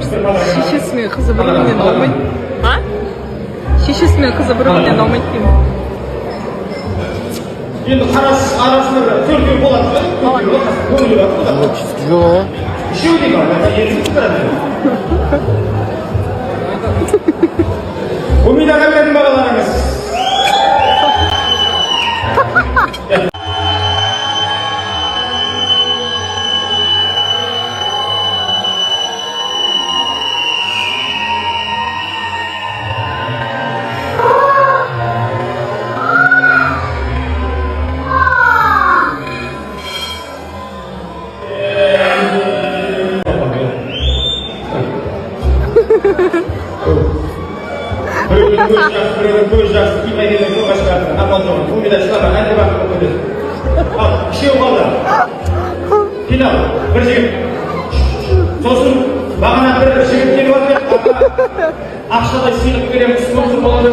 Шешесімен қызы бір-бірінен аумайды. А? Шешесімен қызы бір-бірінен аумайды деймін. енді арасында бір төртеу болады да? Төртеу болады. Чистый жоқ. Үшеу деймін, енді тұрады. Умидаға бердің бағаларыңыз. Біреудің көз жасы кимәдені көға шығарды. Аман жоғын, көмеда шылама, әнді бақы көмеді. Ал, үшеу қалды. Финал, бір жігіт. Сосын бағана бір жігіт келіп атыр. Ақшадай сыйлық береміз, спонсор болады.